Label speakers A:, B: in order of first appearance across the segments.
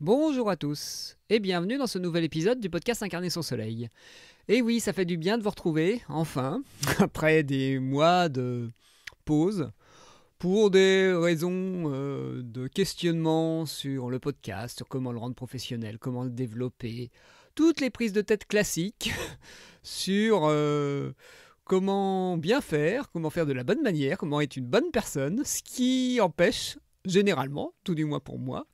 A: Bonjour à tous et bienvenue dans ce nouvel épisode du podcast Incarner son soleil. Et oui, ça fait du bien de vous retrouver, enfin, après des mois de pause, pour des raisons de questionnement sur le podcast, sur comment le rendre professionnel, comment le développer, toutes les prises de tête classiques sur comment bien faire, comment faire de la bonne manière, comment être une bonne personne, ce qui empêche, généralement, tout du moins pour moi,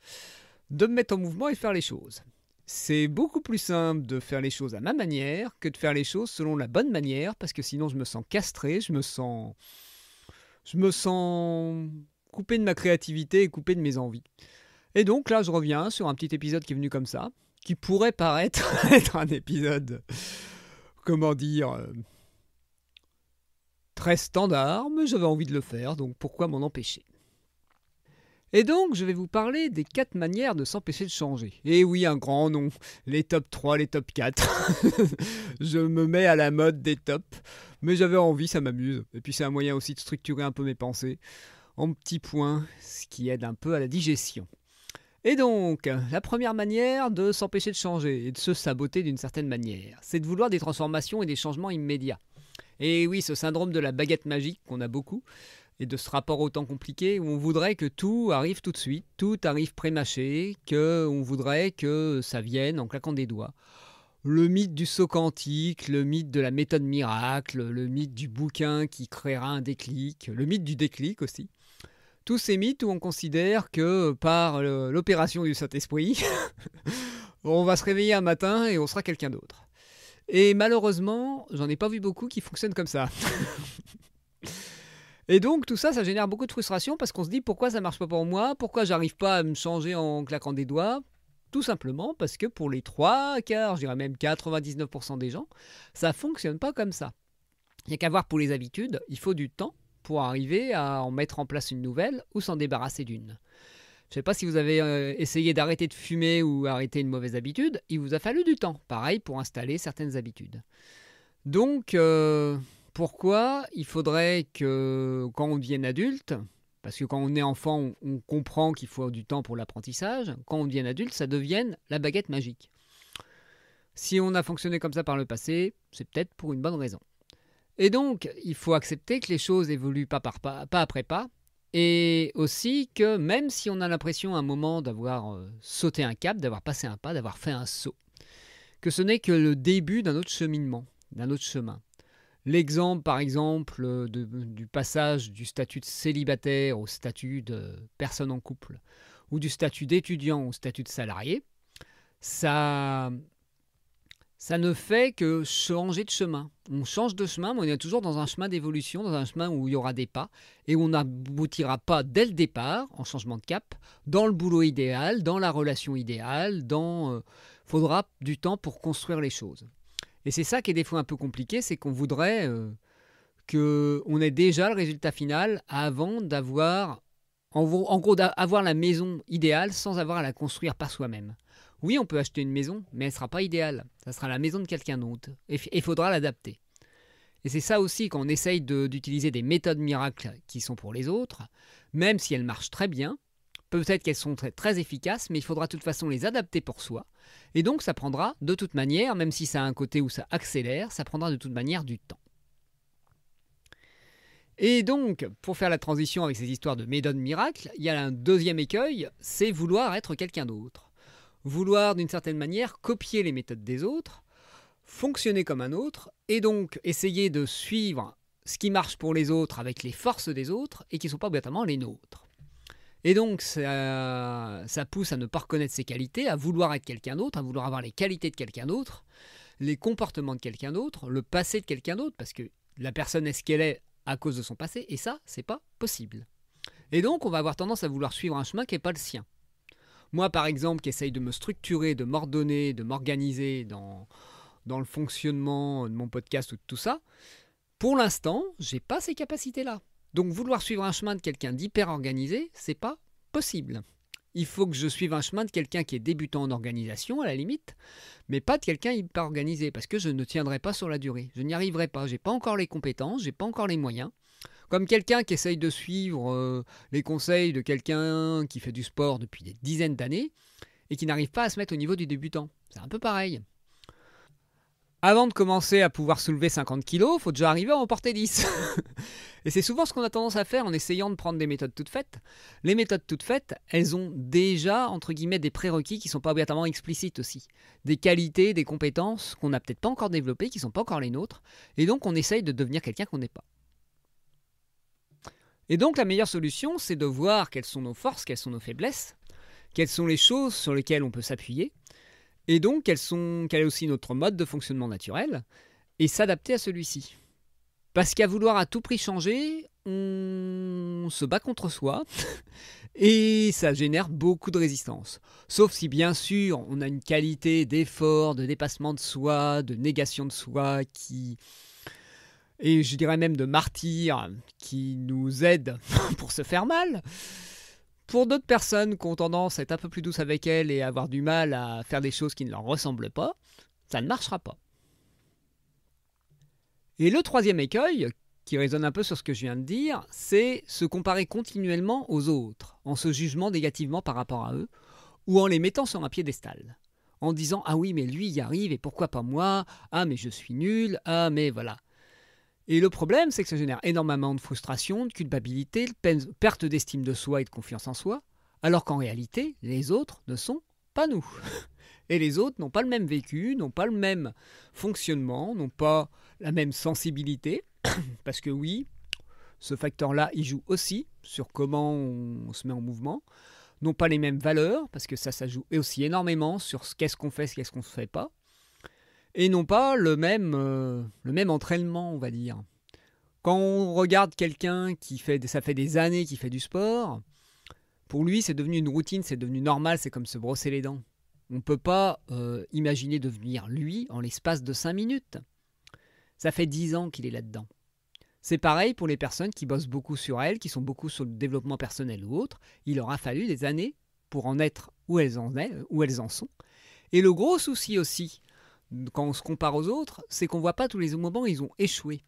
A: de me mettre en mouvement et faire les choses. C'est beaucoup plus simple de faire les choses à ma manière que de faire les choses selon la bonne manière, parce que sinon je me sens castré, je me sens coupé de ma créativité et coupé de mes envies. Et donc là je reviens sur un petit épisode qui est venu comme ça, qui pourrait paraître être un épisode, très standard, mais j'avais envie de le faire, donc pourquoi m'en empêcher ? Et donc, je vais vous parler des 4 manières de s'empêcher de changer. Et oui, un grand nom, les top 3, les top 4. Je me mets à la mode des tops, mais j'avais envie, ça m'amuse. Et puis c'est un moyen aussi de structurer un peu mes pensées en petits points, ce qui aide un peu à la digestion. Et donc, la première manière de s'empêcher de changer et de se saboter d'une certaine manière, c'est de vouloir des transformations et des changements immédiats. Et oui, ce syndrome de la baguette magique qu'on a beaucoup, et de ce rapport au temps compliqué où on voudrait que tout arrive tout de suite, tout arrive pré-mâché, qu'on voudrait que ça vienne en claquant des doigts. Le mythe du saut quantique, le mythe de la méthode miracle, le mythe du bouquin qui créera un déclic, le mythe du déclic aussi. Tous ces mythes où on considère que par l'opération du Saint-Esprit, on va se réveiller un matin et on sera quelqu'un d'autre. Et malheureusement, j'en ai pas vu beaucoup qui fonctionnent comme ça. Et donc tout ça, ça génère beaucoup de frustration parce qu'on se dit pourquoi ça marche pas pour moi, pourquoi j'arrive pas à me changer en claquant des doigts. Tout simplement parce que pour les 3 quarts, je dirais même 99% des gens, ça fonctionne pas comme ça. Il n'y a qu'à voir pour les habitudes, il faut du temps pour arriver à en mettre en place une nouvelle ou s'en débarrasser d'une. Je ne sais pas si vous avez essayé d'arrêter de fumer ou arrêter une mauvaise habitude, il vous a fallu du temps, pareil pour installer certaines habitudes. Donc, pourquoi il faudrait que quand on devienne adulte, parce que quand on est enfant, on comprend qu'il faut du temps pour l'apprentissage, quand on devienne adulte, ça devienne la baguette magique. Si on a fonctionné comme ça par le passé, c'est peut-être pour une bonne raison. Et donc, il faut accepter que les choses évoluent pas après pas, et aussi que même si on a l'impression à un moment d'avoir sauté un cap, d'avoir passé un pas, d'avoir fait un saut, que ce n'est que le début d'un autre cheminement, d'un autre chemin. L'exemple, par exemple, du passage du statut de célibataire au statut de personne en couple, ou du statut d'étudiant au statut de salarié, ça ne fait que changer de chemin. On change de chemin, mais on est toujours dans un chemin d'évolution, dans un chemin où il y aura des pas, et on n'aboutira pas dès le départ, en changement de cap, dans le boulot idéal, dans la relation idéale, faudra du temps pour construire les choses. Et c'est ça qui est des fois un peu compliqué, c'est qu'on voudrait qu'on ait déjà le résultat final avant d'avoir, avoir la maison idéale sans avoir à la construire par soi-même. Oui, on peut acheter une maison, mais elle ne sera pas idéale. Ça sera la maison de quelqu'un d'autre. Et il faudra l'adapter. Et c'est ça aussi quand on essaye d'utiliser des méthodes miracles qui sont pour les autres, même si elles marchent très bien, peut-être qu'elles sont très, très efficaces, mais il faudra de toute façon les adapter pour soi. Et donc ça prendra de toute manière, même si ça a un côté où ça accélère, ça prendra de toute manière du temps. Et donc, pour faire la transition avec ces histoires de méthodes miracles, il y a un deuxième écueil, c'est vouloir être quelqu'un d'autre. Vouloir d'une certaine manière copier les méthodes des autres, fonctionner comme un autre, et donc essayer de suivre ce qui marche pour les autres avec les forces des autres et qui ne sont pas obligatoirement les nôtres. Et donc ça pousse à ne pas reconnaître ses qualités, à vouloir être quelqu'un d'autre, à vouloir avoir les qualités de quelqu'un d'autre, les comportements de quelqu'un d'autre, le passé de quelqu'un d'autre, parce que la personne est ce qu'elle est à cause de son passé, et ça, c'est pas possible. Et donc on va avoir tendance à vouloir suivre un chemin qui n'est pas le sien. Moi par exemple, qui essaye de me structurer, de m'ordonner, de m'organiser dans le fonctionnement de mon podcast ou de tout ça, pour l'instant, j'ai pas ces capacités-là. Donc vouloir suivre un chemin de quelqu'un d'hyper organisé, c'est pas possible. Il faut que je suive un chemin de quelqu'un qui est débutant en organisation à la limite, mais pas de quelqu'un hyper organisé, parce que je ne tiendrai pas sur la durée. Je n'y arriverai pas, j'ai pas encore les compétences, j'ai pas encore les moyens. Comme quelqu'un qui essaye de suivre les conseils de quelqu'un qui fait du sport depuis des dizaines d'années, et qui n'arrive pas à se mettre au niveau du débutant. C'est un peu pareil. Avant de commencer à pouvoir soulever 50 kilos, il faut déjà arriver à en porter 10. Et c'est souvent ce qu'on a tendance à faire en essayant de prendre des méthodes toutes faites. Les méthodes toutes faites, elles ont déjà, entre guillemets, des prérequis qui ne sont pas obligatoirement explicites aussi. Des qualités, des compétences qu'on n'a peut-être pas encore développées, qui ne sont pas encore les nôtres. Et donc, on essaye de devenir quelqu'un qu'on n'est pas. Et donc, la meilleure solution, c'est de voir quelles sont nos forces, quelles sont nos faiblesses, quelles sont les choses sur lesquelles on peut s'appuyer, et donc quel est aussi notre mode de fonctionnement naturel, et s'adapter à celui-ci. Parce qu'à vouloir à tout prix changer, on se bat contre soi, et ça génère beaucoup de résistance. Sauf si bien sûr on a une qualité d'effort, de dépassement de soi, de négation de soi, et je dirais même de martyr, qui nous aide pour se faire mal. Pour d'autres personnes qui ont tendance à être un peu plus douces avec elles et avoir du mal à faire des choses qui ne leur ressemblent pas, ça ne marchera pas. Et le troisième écueil, qui résonne un peu sur ce que je viens de dire, c'est se comparer continuellement aux autres, en se jugeant négativement par rapport à eux, ou en les mettant sur un piédestal. En disant « Ah oui, mais lui y arrive, et pourquoi pas moi ? Ah, mais je suis nul, ah, mais voilà ». Et le problème, c'est que ça génère énormément de frustration, de culpabilité, de perte d'estime de soi et de confiance en soi, alors qu'en réalité, les autres ne sont pas nous. Et les autres n'ont pas le même vécu, n'ont pas le même fonctionnement, n'ont pas la même sensibilité, parce que oui, ce facteur-là, il joue aussi sur comment on se met en mouvement, n'ont pas les mêmes valeurs, parce que ça joue aussi énormément sur qu'est-ce qu'on fait, qu'est-ce qu'on ne fait pas, et non pas le même entraînement, on va dire. Quand on regarde quelqu'un ça fait des années qu'il fait du sport, pour lui c'est devenu une routine, c'est devenu normal, c'est comme se brosser les dents. On ne peut pas imaginer devenir lui en l'espace de 5 minutes. Ça fait 10 ans qu'il est là-dedans. C'est pareil pour les personnes qui bossent beaucoup sur elles, qui sont beaucoup sur le développement personnel ou autre. Il leur a fallu des années pour en être où elles en sont. Et le gros souci aussi, quand on se compare aux autres, c'est qu'on ne voit pas tous les moments où ils ont échoué.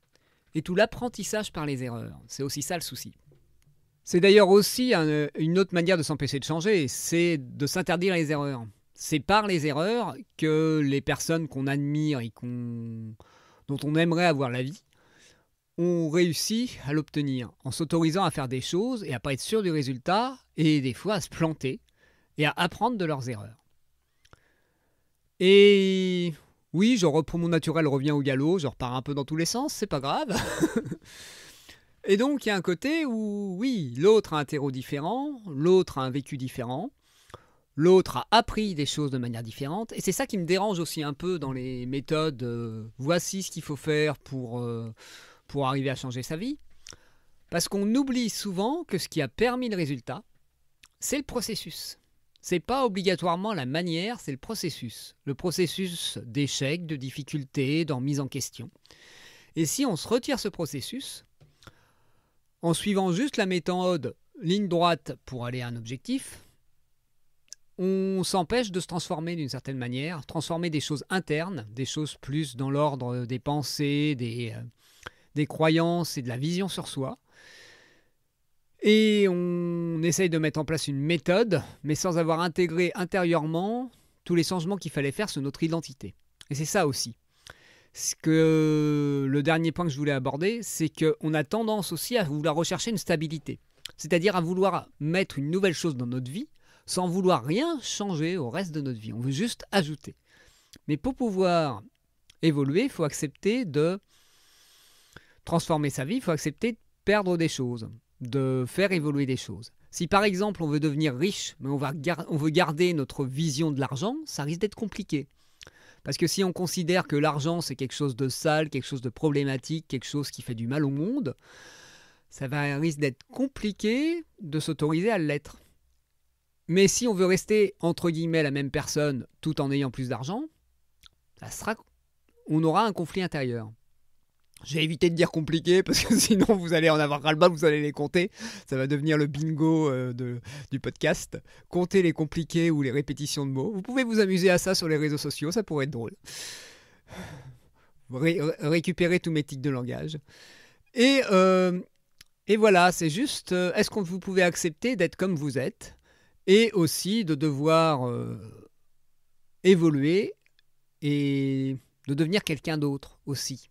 A: Et tout l'apprentissage par les erreurs. C'est aussi ça le souci. C'est d'ailleurs aussi une autre manière de s'empêcher de changer, c'est de s'interdire les erreurs. C'est par les erreurs que les personnes qu'on admire et dont on aimerait avoir la vie, ont réussi à l'obtenir, en s'autorisant à faire des choses et à ne pas être sûr du résultat, et des fois à se planter, et à apprendre de leurs erreurs. Et oui, mon naturel revient au galop, je repars un peu dans tous les sens, c'est pas grave. Et donc il y a un côté où, oui, l'autre a un terreau différent, l'autre a un vécu différent, l'autre a appris des choses de manière différente, et c'est ça qui me dérange aussi un peu dans les méthodes, voici ce qu'il faut faire pour arriver à changer sa vie. Parce qu'on oublie souvent que ce qui a permis le résultat, c'est le processus. C'est pas obligatoirement la manière, c'est le processus. Le processus d'échec, de difficulté, de remise en question. Et si on se retire ce processus, en suivant juste la méthode ligne droite pour aller à un objectif, on s'empêche de se transformer d'une certaine manière, transformer des choses internes, des choses plus dans l'ordre des pensées, des croyances et de la vision sur soi. Et on essaye de mettre en place une méthode, mais sans avoir intégré intérieurement tous les changements qu'il fallait faire sur notre identité. Et c'est ça aussi. Le dernier point que je voulais aborder, c'est qu'on a tendance aussi à vouloir rechercher une stabilité. C'est-à-dire à vouloir mettre une nouvelle chose dans notre vie, sans vouloir rien changer au reste de notre vie. On veut juste ajouter. Mais pour pouvoir évoluer, il faut accepter de transformer sa vie, il faut accepter de perdre des choses, de faire évoluer des choses. Si par exemple on veut devenir riche, mais on veut garder notre vision de l'argent, ça risque d'être compliqué. Parce que si on considère que l'argent c'est quelque chose de sale, quelque chose de problématique, quelque chose qui fait du mal au monde, risque d'être compliqué de s'autoriser à l'être. Mais si on veut rester entre guillemets la même personne tout en ayant plus d'argent, on aura un conflit intérieur. J'ai évité de dire compliqué parce que sinon vous allez en avoir ras-le-bas, vous allez les compter. Ça va devenir le bingo du podcast. Comptez les compliqués ou les répétitions de mots. Vous pouvez vous amuser à ça sur les réseaux sociaux, ça pourrait être drôle. Récupérer tous mes tics de langage. Et voilà, c'est juste, est-ce que vous pouvez accepter d'être comme vous êtes et aussi de devoir évoluer et de devenir quelqu'un d'autre aussi.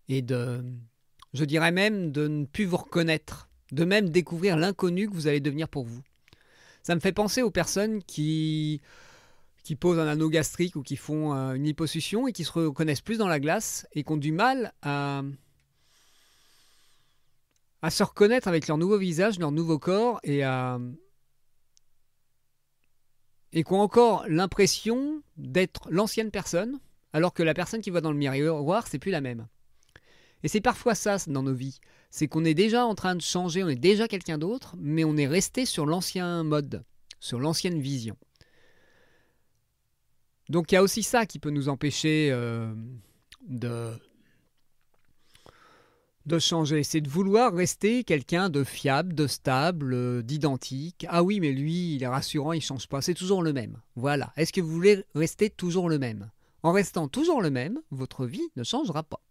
A: Et je dirais même de ne plus vous reconnaître, de même découvrir l'inconnu que vous allez devenir pour vous. Ça me fait penser aux personnes qui posent un anneau gastrique ou qui font une liposuction et qui se reconnaissent plus dans la glace et qui ont du mal à se reconnaître avec leur nouveau visage, leur nouveau corps et qui ont encore l'impression d'être l'ancienne personne alors que la personne qui voit dans le miroir, c'est plus la même. Et c'est parfois ça dans nos vies, c'est qu'on est déjà en train de changer, on est déjà quelqu'un d'autre, mais on est resté sur l'ancien mode, sur l'ancienne vision. Donc il y a aussi ça qui peut nous empêcher de changer, c'est de vouloir rester quelqu'un de fiable, de stable, d'identique. Ah oui, mais lui, il est rassurant, il ne change pas, c'est toujours le même. Voilà, est-ce que vous voulez rester toujours le même ? En restant toujours le même, votre vie ne changera pas.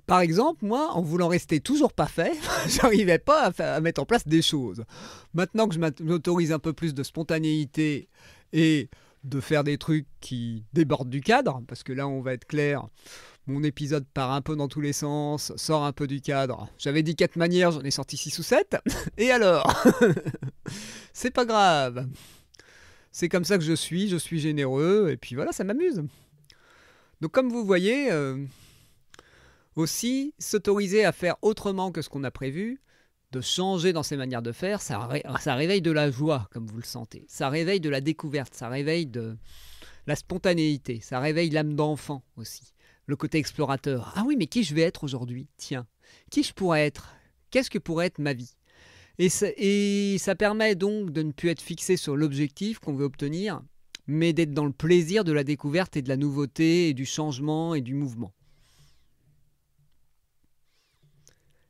A: Par exemple, moi, en voulant rester toujours pas fait, j'arrivais pas à mettre en place des choses. Maintenant que je m'autorise un peu plus de spontanéité et de faire des trucs qui débordent du cadre, parce que là, on va être clair, mon épisode part un peu dans tous les sens, sort un peu du cadre. J'avais dit 4 manières, j'en ai sorti 6 ou 7. Et alors ? C'est pas grave. C'est comme ça que je suis généreux, et puis voilà, ça m'amuse. Donc comme vous voyez... Aussi, s'autoriser à faire autrement que ce qu'on a prévu, de changer dans ses manières de faire, ça réveille de la joie, comme vous le sentez. Ça réveille de la découverte, ça réveille de la spontanéité, ça réveille l'âme d'enfant aussi. Le côté explorateur. Ah oui, mais qui je vais être aujourd'hui ? Tiens, qui je pourrais être ? Qu'est-ce que pourrait être ma vie ? Et ça permet donc de ne plus être fixé sur l'objectif qu'on veut obtenir, mais d'être dans le plaisir de la découverte et de la nouveauté et du changement et du mouvement.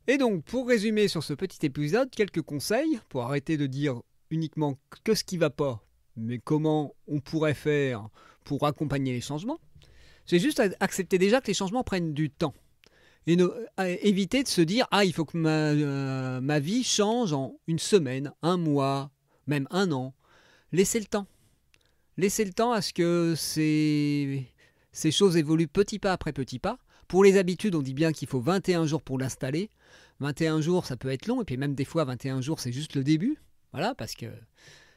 A: Et donc, pour résumer sur ce petit épisode, quelques conseils pour arrêter de dire uniquement que ce qui ne va pas, mais comment on pourrait faire pour accompagner les changements. J'ai juste accepté déjà que les changements prennent du temps. Et éviter de se dire « Ah, il faut que ma vie change en une semaine, un mois, même un an. » Laissez le temps. Laissez le temps à ce que ces choses évoluent petit pas après petit pas. Pour les habitudes, on dit bien qu'il faut 21 jours pour l'installer. 21 jours, ça peut être long, et puis même des fois, 21 jours, c'est juste le début. Voilà, parce que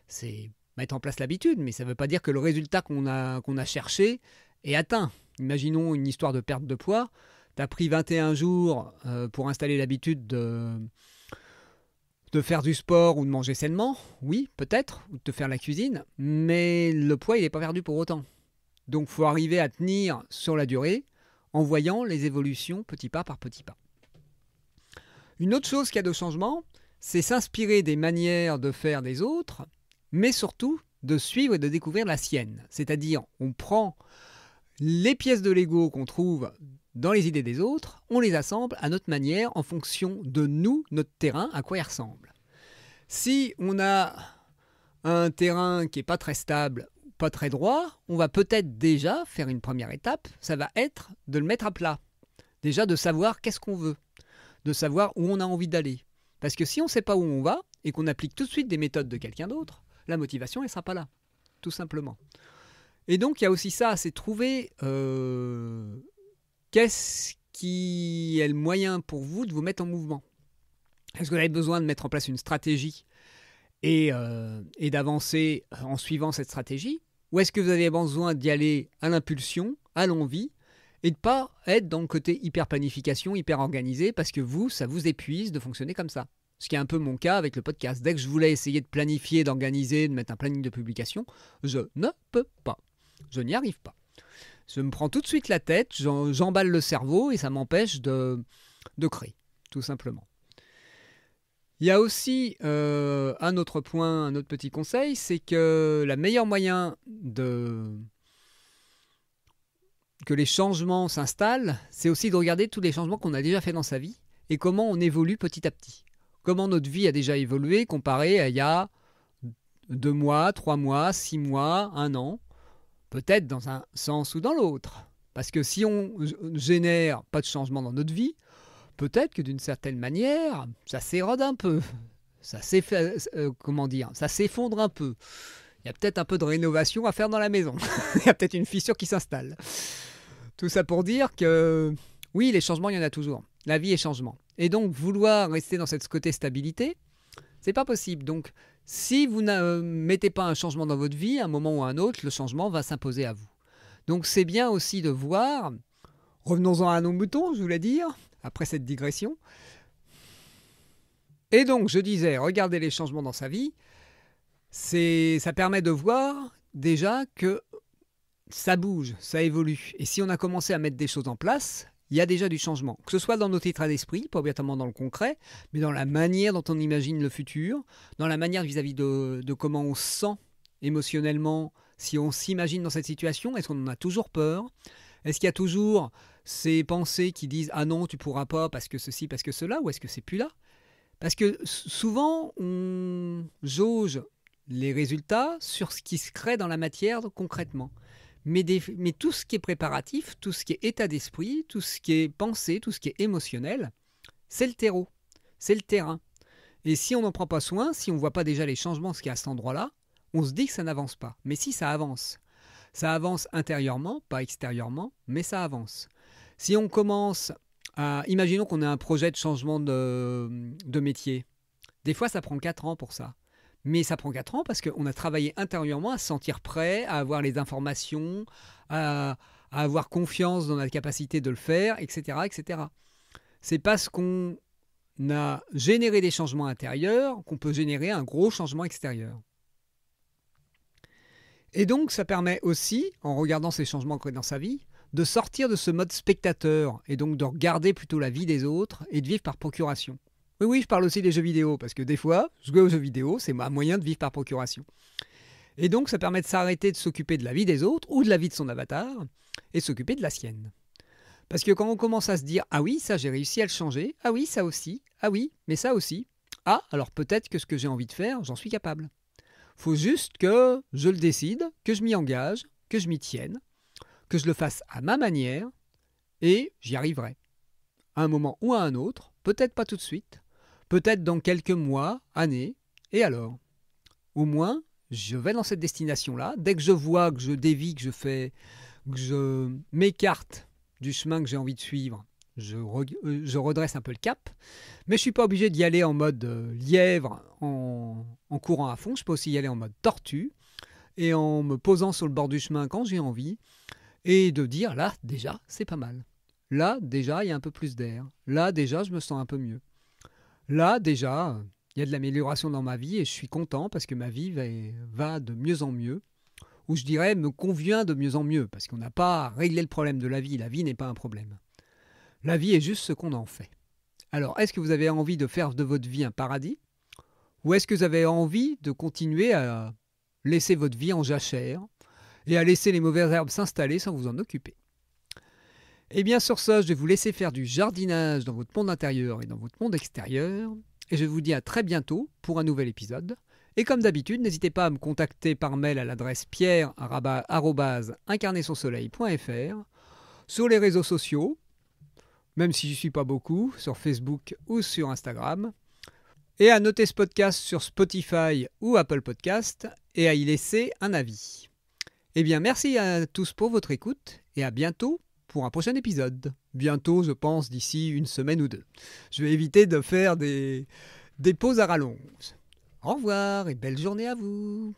A: c'est mettre en place l'habitude, mais ça ne veut pas dire que le résultat qu'on a cherché est atteint. Imaginons une histoire de perte de poids. Tu as pris 21 jours pour installer l'habitude de faire du sport ou de manger sainement. Oui, peut-être, ou de te faire la cuisine, mais le poids, il n'est pas perdu pour autant. Donc, il faut arriver à tenir sur la durée en voyant les évolutions petit pas par petit pas. Une autre chose qu'il y a de changement, c'est s'inspirer des manières de faire des autres, mais surtout de suivre et de découvrir la sienne. C'est-à-dire, on prend les pièces de Lego qu'on trouve dans les idées des autres, on les assemble à notre manière en fonction de nous, notre terrain, à quoi il ressemble. Si on a un terrain qui n'est pas très stable, pas très droit, on va peut-être déjà faire une première étape, ça va être de le mettre à plat. Déjà de savoir qu'est-ce qu'on veut, de savoir où on a envie d'aller. Parce que si on ne sait pas où on va et qu'on applique tout de suite des méthodes de quelqu'un d'autre, la motivation ne sera pas là, tout simplement. Et donc il y a aussi ça, c'est trouver qu'est-ce qui est le moyen pour vous de vous mettre en mouvement. Est-ce que vous avez besoin de mettre en place une stratégie et d'avancer en suivant cette stratégie ? Ou est-ce que vous avez besoin d'y aller à l'impulsion, à l'envie, et de ne pas être dans le côté hyper planification, hyper organisé, parce que ça vous épuise de fonctionner comme ça. Ce qui est un peu mon cas avec le podcast. Dès que je voulais essayer de planifier, d'organiser, de mettre un planning de publication, je ne peux pas. Je n'y arrive pas. Je me prends tout de suite la tête, j'emballe le cerveau et ça m'empêche de créer, tout simplement. Il y a aussi un autre point, un autre petit conseil, c'est que le meilleur moyen que les changements s'installent, c'est aussi de regarder tous les changements qu'on a déjà fait dans sa vie et comment on évolue petit à petit. Comment notre vie a déjà évolué comparé à il y a 2 mois, 3 mois, 6 mois, 1 an, peut-être dans un sens ou dans l'autre. Parce que si on génère pas de changement dans notre vie, peut-être que d'une certaine manière, ça s'érode un peu. ça ça s'effondre un peu. Il y a peut-être un peu de rénovation à faire dans la maison. Il y a peut-être une fissure qui s'installe. Tout ça pour dire que oui, les changements, il y en a toujours. La vie est changement. Et donc, vouloir rester dans cette côté stabilité, c'est pas possible. Donc, si vous ne mettez pas un changement dans votre vie, à un moment ou à un autre, le changement va s'imposer à vous. Donc, c'est bien aussi de voir, revenons-en à nos moutons, je voulais dire, après cette digression. Et donc, je disais, regarder les changements dans sa vie, ça permet de voir déjà que ça bouge, ça évolue. Et si on a commencé à mettre des choses en place, il y a déjà du changement. Que ce soit dans notre état d'esprit, pas obligatoirement dans le concret, mais dans la manière dont on imagine le futur, dans la manière vis-à-vis de comment on se sent émotionnellement, si on s'imagine dans cette situation, est-ce qu'on en a toujours peur? Est-ce qu'il y a toujours ces pensées qui disent « Ah non, tu pourras pas parce que ceci, parce que cela » ou est-ce que c'est plus là? Parce que souvent, on jauge les résultats sur ce qui se crée dans la matière concrètement. Mais tout ce qui est préparatif, tout ce qui est état d'esprit, tout ce qui est pensée, tout ce qui est émotionnel, c'est le terreau, c'est le terrain. Et si on n'en prend pas soin, si on ne voit pas déjà les changements ce qu'il y a à cet endroit-là, on se dit que ça n'avance pas. Mais si, ça avance. Ça avance intérieurement, pas extérieurement, mais ça avance. Si on commence à... Imaginons qu'on a un projet de changement de métier. Des fois, ça prend 4 ans pour ça. Mais ça prend 4 ans parce qu'on a travaillé intérieurement à se sentir prêt, à avoir les informations, à avoir confiance dans notre capacité de le faire, etc. etc. C'est parce qu'on a généré des changements intérieurs qu'on peut générer un gros changement extérieur. Et donc, ça permet aussi, en regardant ces changements dans sa vie, de sortir de ce mode spectateur et donc de regarder plutôt la vie des autres et de vivre par procuration. Oui, je parle aussi des jeux vidéo, parce que des fois, jouer aux jeux vidéo, c'est un moyen de vivre par procuration. Et donc, ça permet de s'arrêter de s'occuper de la vie des autres ou de la vie de son avatar et s'occuper de la sienne. Parce que quand on commence à se dire « Ah oui, ça, j'ai réussi à le changer. Ah oui, ça aussi. Ah oui, mais ça aussi. Ah, alors peut-être que ce que j'ai envie de faire, j'en suis capable. » Faut juste que je le décide, que je m'y engage, que je m'y tienne, que je le fasse à ma manière et j'y arriverai. À un moment ou à un autre, peut-être pas tout de suite, peut-être dans quelques mois, années, et alors? Au moins, je vais dans cette destination-là. Dès que je vois que je dévie, que je m'écarte du chemin que j'ai envie de suivre, je redresse un peu le cap. Mais je ne suis pas obligé d'y aller en mode lièvre, en courant à fond. Je peux aussi y aller en mode tortue, et en me posant sur le bord du chemin quand j'ai envie, et de dire, là, déjà, c'est pas mal. Là, déjà, il y a un peu plus d'air. Là, déjà, je me sens un peu mieux. Là, déjà, il y a de l'amélioration dans ma vie et je suis content parce que ma vie va de mieux en mieux. Ou je dirais, me convient de mieux en mieux parce qu'on n'a pas réglé le problème de la vie. La vie n'est pas un problème. La vie est juste ce qu'on en fait. Alors, est-ce que vous avez envie de faire de votre vie un paradis? Ou est-ce que vous avez envie de continuer à laisser votre vie en jachère et à laisser les mauvaises herbes s'installer sans vous en occuper? Et bien sur ça, je vais vous laisser faire du jardinage dans votre monde intérieur et dans votre monde extérieur. Et je vous dis à très bientôt pour un nouvel épisode. Et comme d'habitude, n'hésitez pas à me contacter par mail à l'adresse pierre@incarnersunsoleil.fr, sur les réseaux sociaux, même si je n'y suis pas beaucoup, sur Facebook ou sur Instagram, et à noter ce podcast sur Spotify ou Apple Podcast et à y laisser un avis. Eh bien, merci à tous pour votre écoute et à bientôt pour un prochain épisode. Bientôt, je pense, d'ici une semaine ou deux. Je vais éviter de faire des pauses à rallonge. Au revoir et belle journée à vous.